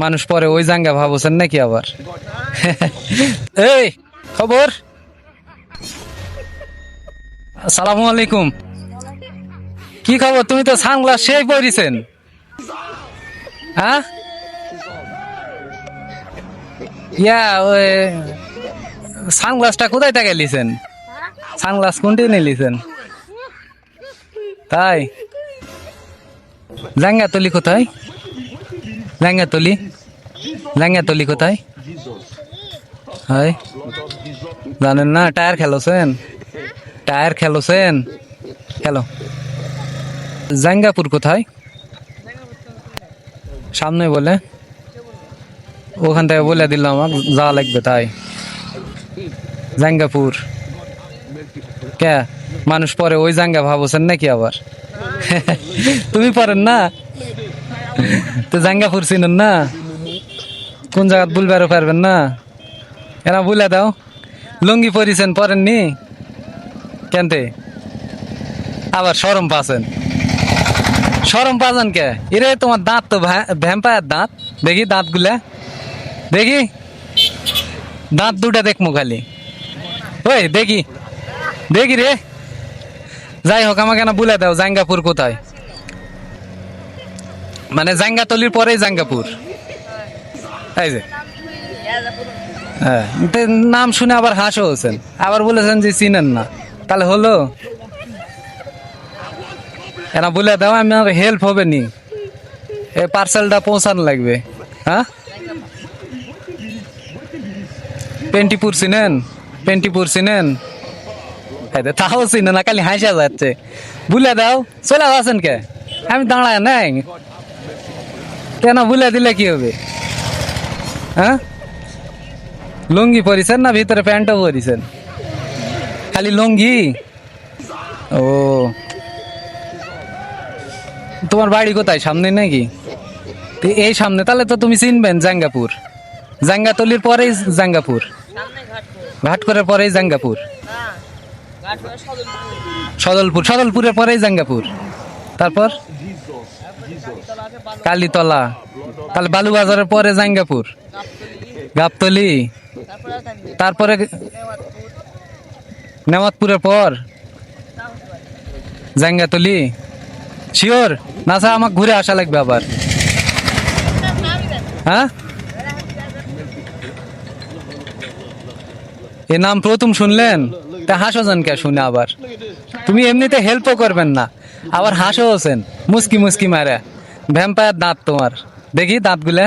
মানুষ পরে ওই জাঙ্গা ভাবছেন নাকি আবার? এই খবর, আসসালামু আলাইকুম। কি খবর? তুমি তো সানগ্লাস সেই পরিছেন, হ্যাঁ? ওই সানগ্লাসটা কোথায় থেকে লিছেন? সানগ্লাস কোনটি নিয়ে লিছেন? তাই জাঙ্গাতলি কোথায়? জাঙ্গাতলি জাঙ্গাতলি কোথায়? হাই, জানেন না? টায়ার খেলোছেন? টায়ার খেলোছেন? খেলো। জাঙ্গাপুর কোথায়? সামনে বলে, ওখান থেকে বলে দিলাম আমাকে যা লাগবে তাই। জাঙ্গাপুর কে মানুষ পরে ওই জাঙ্গা ভাবছেন নাকি আবার? তুমি পারেন না তো? জাঙ্গাপুর চিনেন না? কোন জায়গা বলবারও পারবেন না? এরা বলে দাও। লুঙ্গি পরিছেন, পরেননি কেনতে? আবার শরম পাচ্ছেন? শরম পাচ্ছেন কে? এরে তোমার দাঁত তো ভ্যাম্পায়ার দাঁত। দেখি দাঁত গুলা, দেখি দাঁত দুটা দেখমু খালি। ওই দেখি দেখি রে। যাই হোক, আমাকে না বলে দাও জাঙ্গাপুর কোথায়? মানে জাঙ্গাতলির পরেই জাঙ্গাপুর। এই যে হ্যাঁ, নাম শুনে আবার হাসো হচ্ছেন, আবার বলেছেন যে চিনেন না। তাহলে হলো, এরা বলে দাও, আমার হেল্প হবে নি, এই পার্সেলটা পৌঁছানো লাগবে। হ্যাঁ, পেন্টিপুর চিনেন? পেন্টিপুর চিনেন? তাও চিনে না, খালি হাসা যাচ্ছে। বলে দাও, চলে আছেন কে? আমি দাঁড়ায় নাই কেন? বলে দিলে কি হবে? হ্যাঁ, লুঙ্গি পরিছেন না ভিতরে প্যান্টও পরিছেন? খালি লুঙ্গি? ও, তোমার বাড়ি কোথায়? সামনে নাকি? এই সামনে, তাহলে তো তুমি চিনবেন জাঙ্গাপুর। জাঙ্গাতলির পরেই জাঙ্গাপুর, ঘাটকরের পরেই জাঙ্গাপুর, সদলপুর, সদলপুরের পরেই জাঙ্গাপুর, তারপর কালীতলা, তাহলে বালুবাজারের পরে জাঙ্গাপুর, গাবতলি, তারপরে নেমাতপুরের পর জাঙ্গাতলি। শিওর না স্যার? আমাকে ঘুরে আসা লাগবে আবার। হ্যাঁ, এ নাম প্রথম শুনলেন? তা হাসো যান কে শুনে আবার? তুমি এমনিতে হেল্পও করবেন না, আবার হাসো হোসেন মুস্কি মুস্কি মারে। ভ্যাম্পায়ার দাঁত তোমার, দেখি দাঁতগুলা।